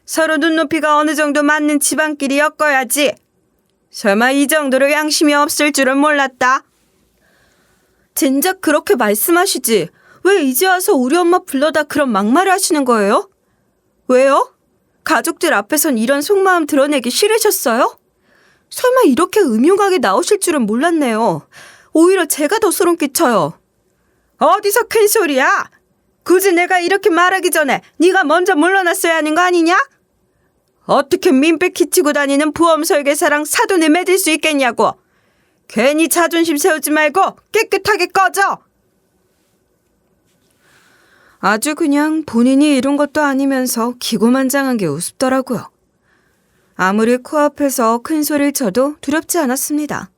서로 눈높이가 어느 정도 맞는 집안끼리 엮어야지. 설마 이 정도로 양심이 없을 줄은 몰랐다. 진작 그렇게 말씀하시지. 왜 이제 와서 우리 엄마 불러다 그런 막말을 하시는 거예요? 왜요? 가족들 앞에선 이런 속마음 드러내기 싫으셨어요? 설마 이렇게 음흉하게 나오실 줄은 몰랐네요. 오히려 제가 더 소름 끼쳐요. 어디서 큰 소리야? 굳이 내가 이렇게 말하기 전에 네가 먼저 물러났어야 하는 거 아니냐? 어떻게 민폐 끼치고 다니는 보험 설계사랑 사돈을 맺을 수 있겠냐고. 괜히 자존심 세우지 말고 깨끗하게 꺼져. 아주 그냥 본인이 이룬 것도 아니면서 기고만장한 게 우습더라고요. 아무리 코앞에서 큰 소리를 쳐도 두렵지 않았습니다.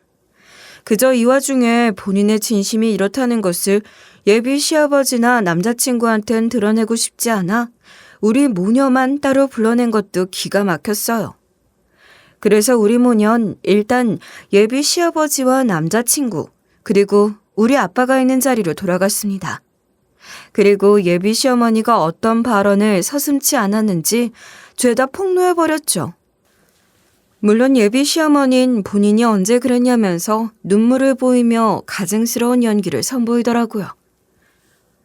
그저 이 와중에 본인의 진심이 이렇다는 것을 예비 시아버지나 남자친구한텐 드러내고 싶지 않아 우리 모녀만 따로 불러낸 것도 기가 막혔어요. 그래서 우리 모녀는 일단 예비 시아버지와 남자친구 그리고 우리 아빠가 있는 자리로 돌아갔습니다. 그리고 예비 시어머니가 어떤 발언을 서슴지 않았는지 죄다 폭로해버렸죠. 물론 예비 시어머니는 본인이 언제 그랬냐면서 눈물을 보이며 가증스러운 연기를 선보이더라고요.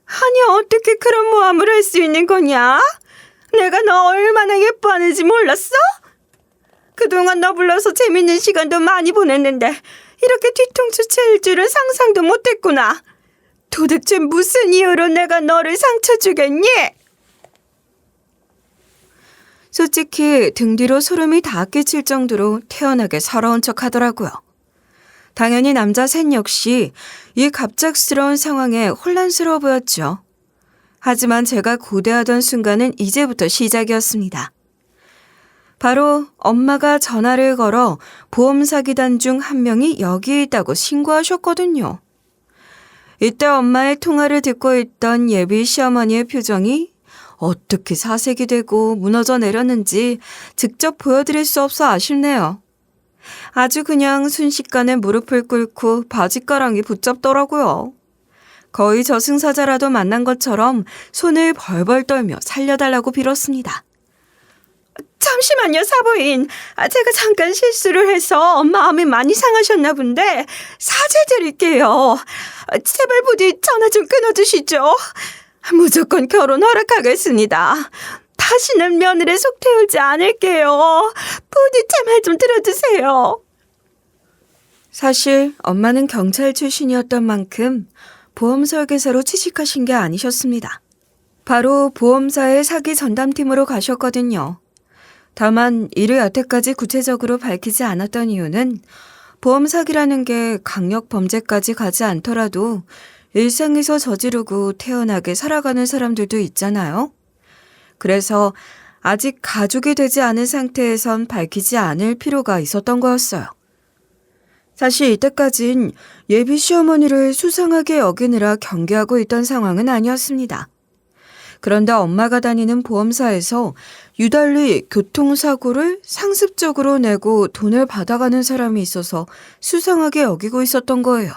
아니 어떻게 그런 모함을 할 수 있는 거냐? 내가 너 얼마나 예뻐하는지 몰랐어? 그동안 너 불러서 재밌는 시간도 많이 보냈는데 이렇게 뒤통수 칠 줄은 상상도 못했구나. 도대체 무슨 이유로 내가 너를 상처 주겠니? 솔직히 등 뒤로 소름이 다 끼칠 정도로 태연하게 서러운 척 하더라고요. 당연히 남자 셋 역시 이 갑작스러운 상황에 혼란스러워 보였죠. 하지만 제가 고대하던 순간은 이제부터 시작이었습니다. 바로 엄마가 전화를 걸어 보험 사기단 중 한 명이 여기 있다고 신고하셨거든요. 이때 엄마의 통화를 듣고 있던 예비 시어머니의 표정이 어떻게 사색이 되고 무너져 내렸는지 직접 보여드릴 수 없어 아쉽네요. 아주 그냥 순식간에 무릎을 꿇고 바짓가랑이 붙잡더라고요. 거의 저승사자라도 만난 것처럼 손을 벌벌 떨며 살려달라고 빌었습니다. 잠시만요, 사부인. 제가 잠깐 실수를 해서 마음이 많이 상하셨나 본데 사죄드릴게요. 제발 부디 전화 좀 끊어주시죠. 무조건 결혼 허락하겠습니다. 다시는 며느리에 속 태우지 않을게요. 부디 제 말 좀 들어주세요. 사실 엄마는 경찰 출신이었던 만큼 보험 설계사로 취직하신 게 아니셨습니다. 바로 보험사의 사기 전담팀으로 가셨거든요. 다만 이를 여태까지 구체적으로 밝히지 않았던 이유는 보험 사기라는 게 강력 범죄까지 가지 않더라도 일상에서 저지르고 태연하게 살아가는 사람들도 있잖아요. 그래서 아직 가족이 되지 않은 상태에선 밝히지 않을 필요가 있었던 거였어요. 사실 이때까진 예비 시어머니를 수상하게 여기느라 경계하고 있던 상황은 아니었습니다. 그런데 엄마가 다니는 보험사에서 유달리 교통사고를 상습적으로 내고 돈을 받아가는 사람이 있어서 수상하게 여기고 있었던 거예요.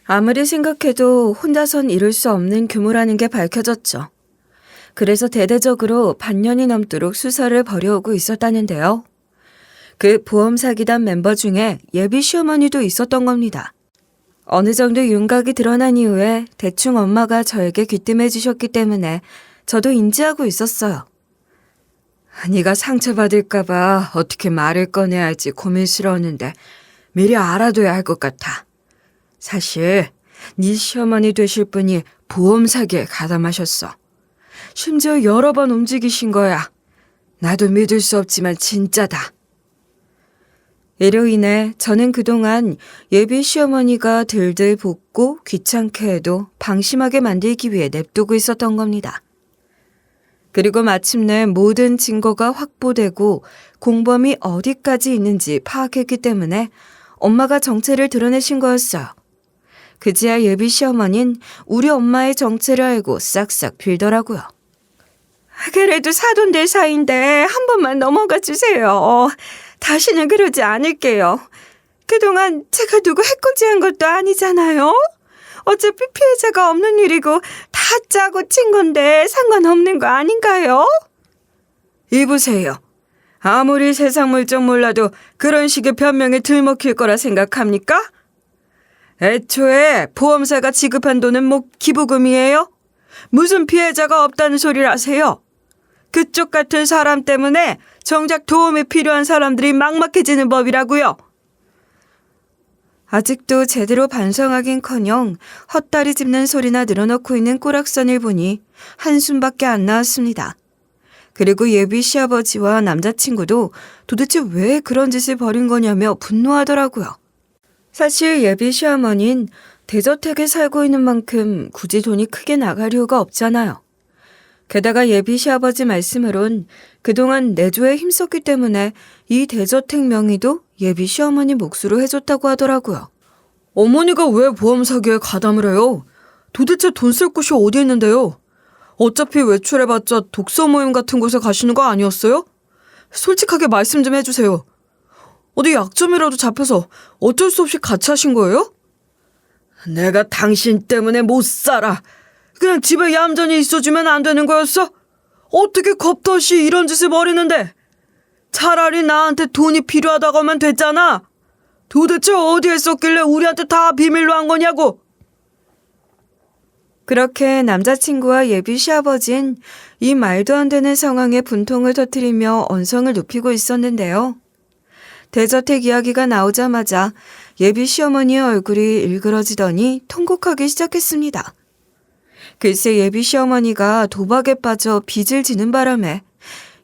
아무리 생각해도 혼자선 이룰 수 없는 규모라는 게 밝혀졌죠. 그래서 대대적으로 반년이 넘도록 수사를 벌여오고 있었다는데요. 그 보험 사기단 멤버 중에 예비 시어머니도 있었던 겁니다. 어느 정도 윤곽이 드러난 이후에 대충 엄마가 저에게 귀띔해 주셨기 때문에 저도 인지하고 있었어요. 네가 상처받을까 봐 어떻게 말을 꺼내야 할지 고민스러웠는데 미리 알아둬야 할 것 같아. 사실 네 시어머니 되실 분이 보험 사기에 가담하셨어. 심지어 여러 번 움직이신 거야. 나도 믿을 수 없지만 진짜다. 이로 인해 저는 그동안 예비 시어머니가 들들 볶고 귀찮게 해도 방심하게 만들기 위해 냅두고 있었던 겁니다. 그리고 마침내 모든 증거가 확보되고 공범이 어디까지 있는지 파악했기 때문에 엄마가 정체를 드러내신 거였어요. 그제야 예비 시어머니는 우리 엄마의 정체를 알고 싹싹 빌더라고요. 그래도 사돈들 사이인데 한 번만 넘어가 주세요. 다시는 그러지 않을게요. 그동안 제가 누구 해코지한 것도 아니잖아요. 어차피 피해자가 없는 일이고 다 짜고 친 건데 상관없는 거 아닌가요? 이보세요. 아무리 세상 물정 몰라도 그런 식의 변명에 들먹힐 거라 생각합니까? 애초에 보험사가 지급한 돈은 뭐 기부금이에요? 무슨 피해자가 없다는 소리를 하세요? 그쪽 같은 사람 때문에 정작 도움이 필요한 사람들이 막막해지는 법이라고요. 아직도 제대로 반성하긴커녕 헛다리 짚는 소리나 늘어놓고 있는 꼬락선을 보니 한숨밖에 안 나왔습니다. 그리고 예비 시아버지와 남자친구도 도대체 왜 그런 짓을 벌인 거냐며 분노하더라고요. 사실 예비 시어머니는 대저택에 살고 있는 만큼 굳이 돈이 크게 나갈 이유가 없잖아요. 게다가 예비 시아버지 말씀으론 그동안 내조에 힘썼기 때문에 이 대저택 명의도 예비 시어머니 몫으로 해줬다고 하더라고요. 어머니가 왜 보험 사기에 가담을 해요? 도대체 돈 쓸 곳이 어디 있는데요? 어차피 외출해봤자 독서 모임 같은 곳에 가시는 거 아니었어요? 솔직하게 말씀 좀 해주세요. 어디 약점이라도 잡혀서 어쩔 수 없이 같이 하신 거예요? 내가 당신 때문에 못 살아. 그냥 집에 얌전히 있어주면 안 되는 거였어? 어떻게 겁도 없이 이런 짓을 벌이는데? 차라리 나한테 돈이 필요하다고 하면 됐잖아. 도대체 어디에 썼길래 우리한테 다 비밀로 한 거냐고. 그렇게 남자친구와 예비 시아버진 이 말도 안 되는 상황에 분통을 터뜨리며 언성을 높이고 있었는데요. 대저택 이야기가 나오자마자 예비 시어머니의 얼굴이 일그러지더니 통곡하기 시작했습니다. 글쎄 예비 시어머니가 도박에 빠져 빚을 지는 바람에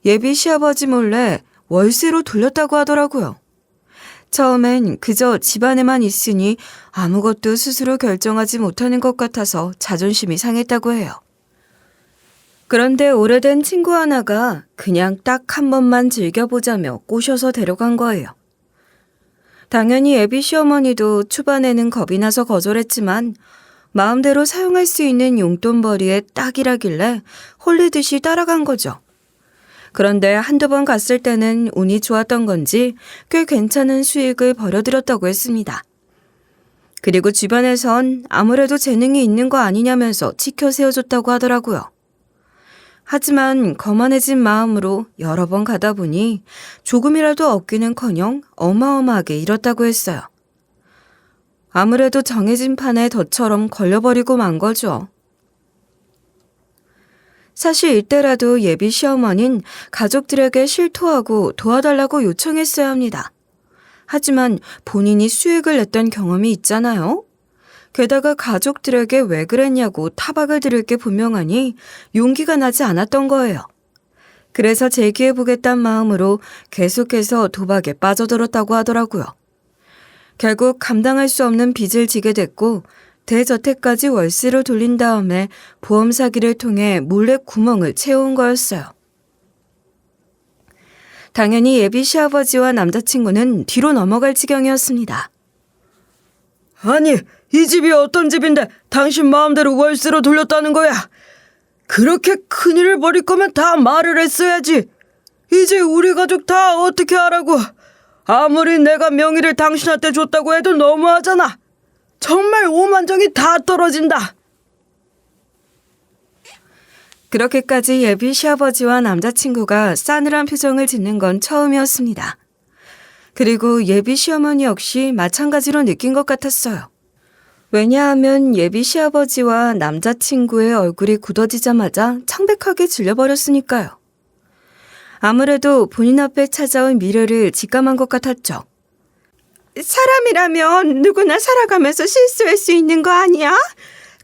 예비 시아버지 몰래 월세로 돌렸다고 하더라고요. 처음엔 그저 집안에만 있으니 아무것도 스스로 결정하지 못하는 것 같아서 자존심이 상했다고 해요. 그런데 오래된 친구 하나가 그냥 딱 한 번만 즐겨보자며 꼬셔서 데려간 거예요. 당연히 애비 시어머니도 초반에는 겁이 나서 거절했지만 마음대로 사용할 수 있는 용돈벌이에 딱이라길래 홀리듯이 따라간 거죠. 그런데 한두 번 갔을 때는 운이 좋았던 건지 꽤 괜찮은 수익을 벌어들였다고 했습니다. 그리고 주변에선 아무래도 재능이 있는 거 아니냐면서 치켜 세워줬다고 하더라고요. 하지만 거만해진 마음으로 여러 번 가다 보니 조금이라도 얻기는커녕 어마어마하게 잃었다고 했어요. 아무래도 정해진 판에 덫처럼 걸려버리고 만 거죠. 사실 이때라도 예비 시어머니는 가족들에게 실토하고 도와달라고 요청했어야 합니다. 하지만 본인이 수익을 냈던 경험이 있잖아요. 게다가 가족들에게 왜 그랬냐고 타박을 들을 게 분명하니 용기가 나지 않았던 거예요. 그래서 재기해보겠다는 마음으로 계속해서 도박에 빠져들었다고 하더라고요. 결국 감당할 수 없는 빚을 지게 됐고 대저택까지 월세로 돌린 다음에 보험 사기를 통해 몰래 구멍을 채워온 거였어요. 당연히 예비 시아버지와 남자친구는 뒤로 넘어갈 지경이었습니다. 아니, 이 집이 어떤 집인데 당신 마음대로 월세로 돌렸다는 거야? 그렇게 큰일을 벌일 거면 다 말을 했어야지. 이제 우리 가족 다 어떻게 하라고. 아무리 내가 명의를 당신한테 줬다고 해도 너무하잖아. 정말 오만정이 다 떨어진다. 그렇게까지 예비 시아버지와 남자친구가 싸늘한 표정을 짓는 건 처음이었습니다. 그리고 예비 시어머니 역시 마찬가지로 느낀 것 같았어요. 왜냐하면 예비 시아버지와 남자친구의 얼굴이 굳어지자마자 창백하게 질려버렸으니까요. 아무래도 본인 앞에 찾아온 미래를 직감한 것 같았죠. 사람이라면 누구나 살아가면서 실수할 수 있는 거 아니야?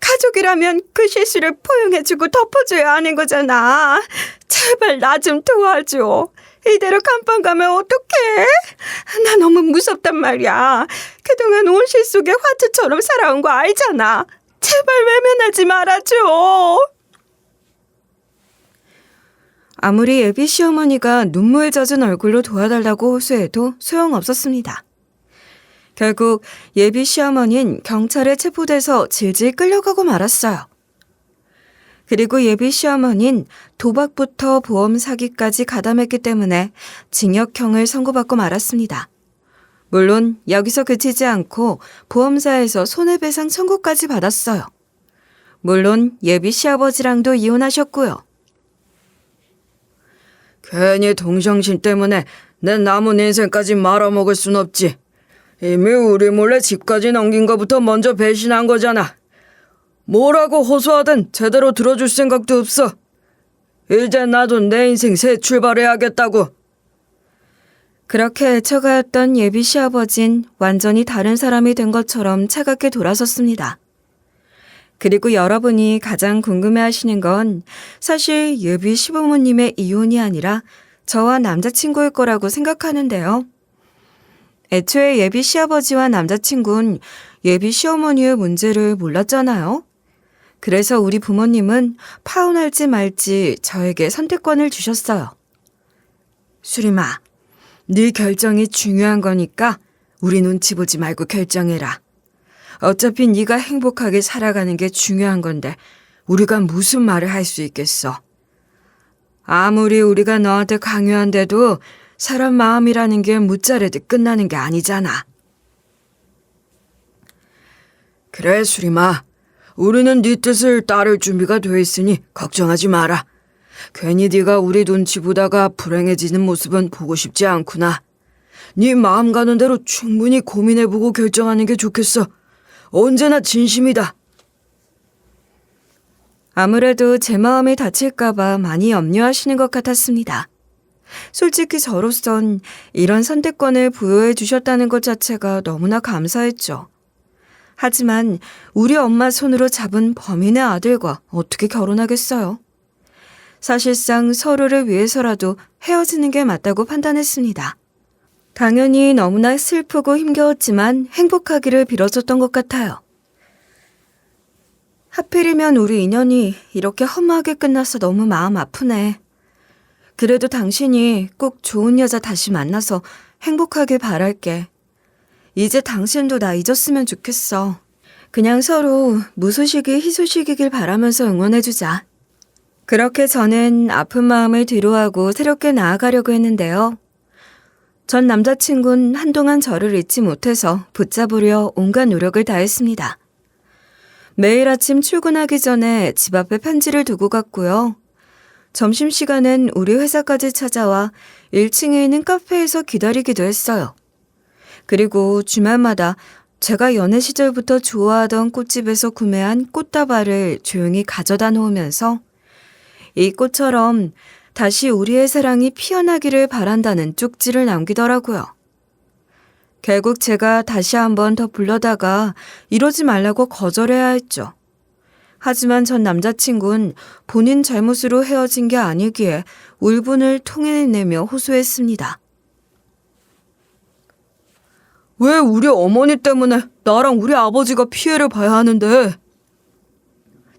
가족이라면 그 실수를 포용해주고 덮어줘야 하는 거잖아. 제발 나 좀 도와줘. 이대로 간판 가면 어떡해? 나 너무 무섭단 말이야. 그동안 온 실속에 화투처럼 살아온 거 알잖아. 제발 외면하지 말아줘. 아무리 예비 시어머니가 눈물 젖은 얼굴로 도와달라고 호소해도 소용없었습니다. 결국 예비 시어머니는 경찰에 체포돼서 질질 끌려가고 말았어요. 그리고 예비 시어머니는 도박부터 보험 사기까지 가담했기 때문에 징역형을 선고받고 말았습니다. 물론 여기서 그치지 않고 보험사에서 손해배상 청구까지 받았어요. 물론 예비 시아버지랑도 이혼하셨고요. 괜히 동정심 때문에 내 남은 인생까지 말아먹을 순 없지. 이미 우리 몰래 집까지 넘긴 거부터 먼저 배신한 거잖아. 뭐라고 호소하든 제대로 들어줄 생각도 없어. 이제 나도 내 인생 새 출발해야겠다고. 그렇게 애처가였던 예비 시아버진 완전히 다른 사람이 된 것처럼 차갑게 돌아섰습니다. 그리고 여러분이 가장 궁금해하시는 건 사실 예비 시부모님의 이혼이 아니라 저와 남자친구일 거라고 생각하는데요. 애초에 예비 시아버지와 남자친구는 예비 시어머니의 문제를 몰랐잖아요. 그래서 우리 부모님은 파혼할지 말지 저에게 선택권을 주셨어요. 수림아, 네 결정이 중요한 거니까 우리 눈치 보지 말고 결정해라. 어차피 네가 행복하게 살아가는 게 중요한 건데 우리가 무슨 말을 할 수 있겠어. 아무리 우리가 너한테 강요한데도 사람 마음이라는 게 무자르듯 끝나는 게 아니잖아. 그래, 수림아. 우리는 네 뜻을 따를 준비가 돼 있으니 걱정하지 마라. 괜히 네가 우리 눈치 보다가 불행해지는 모습은 보고 싶지 않구나. 네 마음 가는 대로 충분히 고민해보고 결정하는 게 좋겠어. 언제나 진심이다. 아무래도 제 마음이 다칠까봐 많이 염려하시는 것 같았습니다. 솔직히 저로선 이런 선택권을 부여해 주셨다는 것 자체가 너무나 감사했죠. 하지만 우리 엄마 손으로 잡은 범인의 아들과 어떻게 결혼하겠어요? 사실상 서로를 위해서라도 헤어지는 게 맞다고 판단했습니다. 당연히 너무나 슬프고 힘겨웠지만 행복하기를 빌어줬던 것 같아요. 하필이면 우리 인연이 이렇게 허무하게 끝나서 너무 마음 아프네. 그래도 당신이 꼭 좋은 여자 다시 만나서 행복하길 바랄게. 이제 당신도 나 잊었으면 좋겠어. 그냥 서로 무소식이 희소식이길 바라면서 응원해주자. 그렇게 저는 아픈 마음을 뒤로하고 새롭게 나아가려고 했는데요. 전 남자친구는 한동안 저를 잊지 못해서 붙잡으려 온갖 노력을 다했습니다. 매일 아침 출근하기 전에 집 앞에 편지를 두고 갔고요. 점심시간엔 우리 회사까지 찾아와 1층에 있는 카페에서 기다리기도 했어요. 그리고 주말마다 제가 연애 시절부터 좋아하던 꽃집에서 구매한 꽃다발을 조용히 가져다 놓으면서 이 꽃처럼 다시 우리의 사랑이 피어나기를 바란다는 쪽지를 남기더라고요. 결국 제가 다시 한번 더 불러다가 이러지 말라고 거절해야 했죠. 하지만 전 남자친구는 본인 잘못으로 헤어진 게 아니기에 울분을 토해내며 호소했습니다. 왜 우리 어머니 때문에 나랑 우리 아버지가 피해를 봐야 하는데?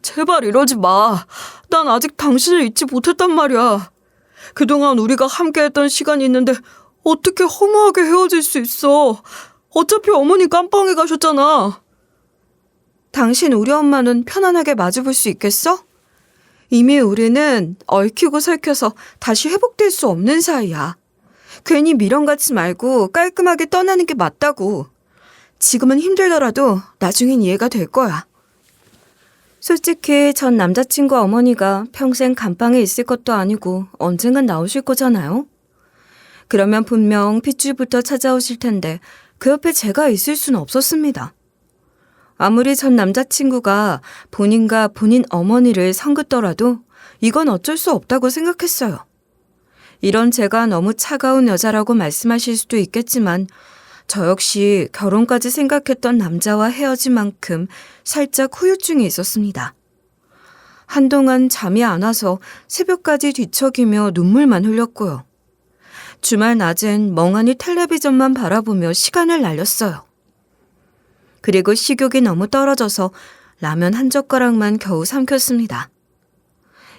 제발 이러지 마. 난 아직 당신을 잊지 못했단 말이야. 그동안 우리가 함께했던 시간이 있는데 어떻게 허무하게 헤어질 수 있어? 어차피 어머니 깜빵에 가셨잖아. 당신 우리 엄마는 편안하게 마주볼 수 있겠어? 이미 우리는 얽히고 설켜서 다시 회복될 수 없는 사이야. 괜히 미련 갖지 말고 깔끔하게 떠나는 게 맞다고. 지금은 힘들더라도 나중엔 이해가 될 거야. 솔직히 전 남자친구 어머니가 평생 감방에 있을 것도 아니고 언젠간 나오실 거잖아요. 그러면 분명 핏줄부터 찾아오실 텐데 그 옆에 제가 있을 수는 없었습니다. 아무리 전 남자친구가 본인과 본인 어머니를 섬긋더라도 이건 어쩔 수 없다고 생각했어요. 이런 제가 너무 차가운 여자라고 말씀하실 수도 있겠지만 저 역시 결혼까지 생각했던 남자와 헤어진 만큼 살짝 후유증이 있었습니다. 한동안 잠이 안 와서 새벽까지 뒤척이며 눈물만 흘렸고요. 주말 낮엔 멍하니 텔레비전만 바라보며 시간을 날렸어요. 그리고 식욕이 너무 떨어져서 라면 한 젓가락만 겨우 삼켰습니다.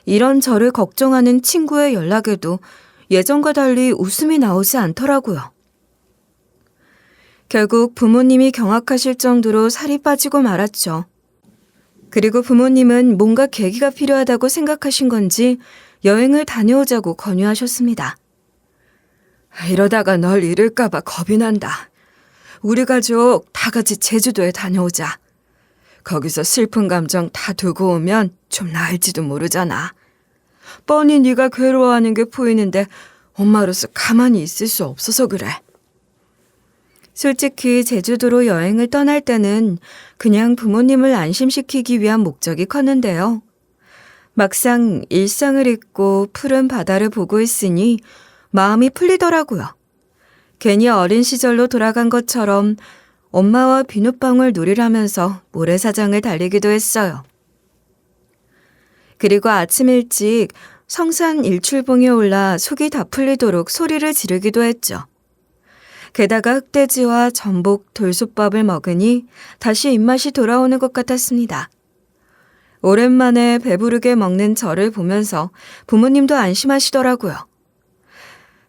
이런 저를 걱정하는 친구의 연락에도 예전과 달리 웃음이 나오지 않더라고요. 결국 부모님이 경악하실 정도로 살이 빠지고 말았죠. 그리고 부모님은 뭔가 계기가 필요하다고 생각하신 건지 여행을 다녀오자고 권유하셨습니다. 이러다가 널 잃을까봐 겁이 난다. 우리 가족 다 같이 제주도에 다녀오자. 거기서 슬픈 감정 다 두고 오면 좀 나을지도 모르잖아. 뻔히 네가 괴로워하는 게 보이는데 엄마로서 가만히 있을 수 없어서 그래. 솔직히 제주도로 여행을 떠날 때는 그냥 부모님을 안심시키기 위한 목적이 컸는데요. 막상 일상을 잊고 푸른 바다를 보고 있으니 마음이 풀리더라고요. 괜히 어린 시절로 돌아간 것처럼 엄마와 비눗방울 놀이를 하면서 모래사장을 달리기도 했어요. 그리고 아침 일찍 성산 일출봉에 올라 속이 다 풀리도록 소리를 지르기도 했죠. 게다가 흑돼지와 전복, 돌솥밥을 먹으니 다시 입맛이 돌아오는 것 같았습니다. 오랜만에 배부르게 먹는 저를 보면서 부모님도 안심하시더라고요.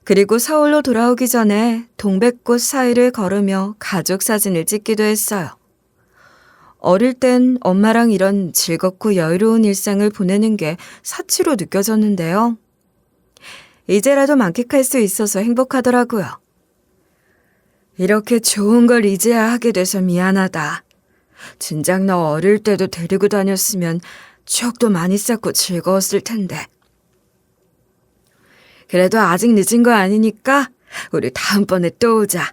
그리고 서울로 돌아오기 전에 동백꽃 사이를 걸으며 가족 사진을 찍기도 했어요. 어릴 땐 엄마랑 이런 즐겁고 여유로운 일상을 보내는 게 사치로 느껴졌는데요. 이제라도 만끽할 수 있어서 행복하더라고요. 이렇게 좋은 걸 이제야 하게 돼서 미안하다. 진작 너 어릴 때도 데리고 다녔으면 추억도 많이 쌓고 즐거웠을 텐데. 그래도 아직 늦은 거 아니니까 우리 다음번에 또 오자.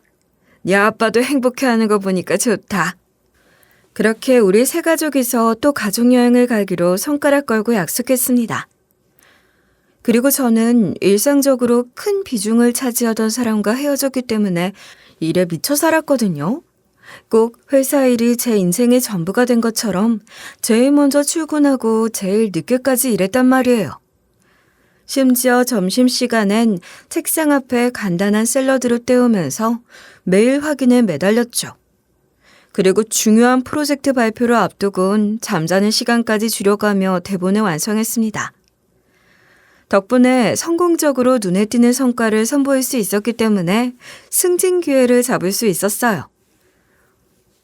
네 아빠도 행복해하는 거 보니까 좋다. 그렇게 우리 세 가족이서 또 가족여행을 가기로 손가락 걸고 약속했습니다. 그리고 저는 일상적으로 큰 비중을 차지하던 사람과 헤어졌기 때문에 일에 미쳐 살았거든요. 꼭 회사 일이 제 인생의 전부가 된 것처럼 제일 먼저 출근하고 제일 늦게까지 일했단 말이에요. 심지어 점심시간엔 책상 앞에 간단한 샐러드로 때우면서 매일 확인에 매달렸죠. 그리고 중요한 프로젝트 발표를 앞두곤 잠자는 시간까지 줄여가며 대본을 완성했습니다. 덕분에 성공적으로 눈에 띄는 성과를 선보일 수 있었기 때문에 승진 기회를 잡을 수 있었어요.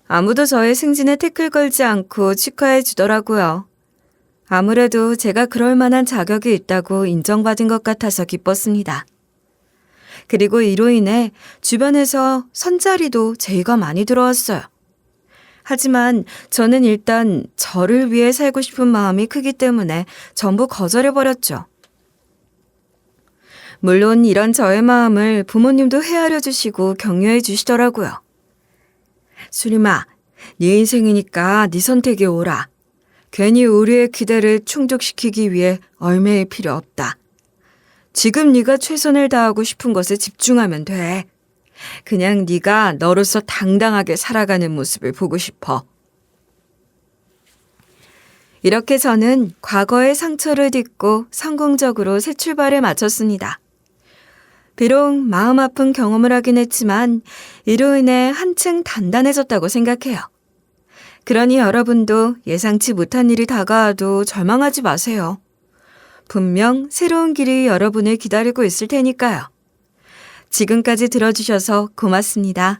아무도 저의 승진에 태클 걸지 않고 축하해 주더라고요. 아무래도 제가 그럴 만한 자격이 있다고 인정받은 것 같아서 기뻤습니다. 그리고 이로 인해 주변에서 선자리도 제의가 많이 들어왔어요. 하지만 저는 일단 저를 위해 살고 싶은 마음이 크기 때문에 전부 거절해버렸죠. 물론 이런 저의 마음을 부모님도 헤아려 주시고 격려해 주시더라고요. 수림아, 네 인생이니까 네 선택이 옳아. 괜히 우리의 기대를 충족시키기 위해 얽매일 필요 없다. 지금 네가 최선을 다하고 싶은 것에 집중하면 돼. 그냥 네가 너로서 당당하게 살아가는 모습을 보고 싶어. 이렇게 저는 과거의 상처를 딛고 성공적으로 새 출발에 마쳤습니다. 비록 마음 아픈 경험을 하긴 했지만 이로 인해 한층 단단해졌다고 생각해요. 그러니 여러분도 예상치 못한 일이 다가와도 절망하지 마세요. 분명 새로운 길이 여러분을 기다리고 있을 테니까요. 지금까지 들어주셔서 고맙습니다.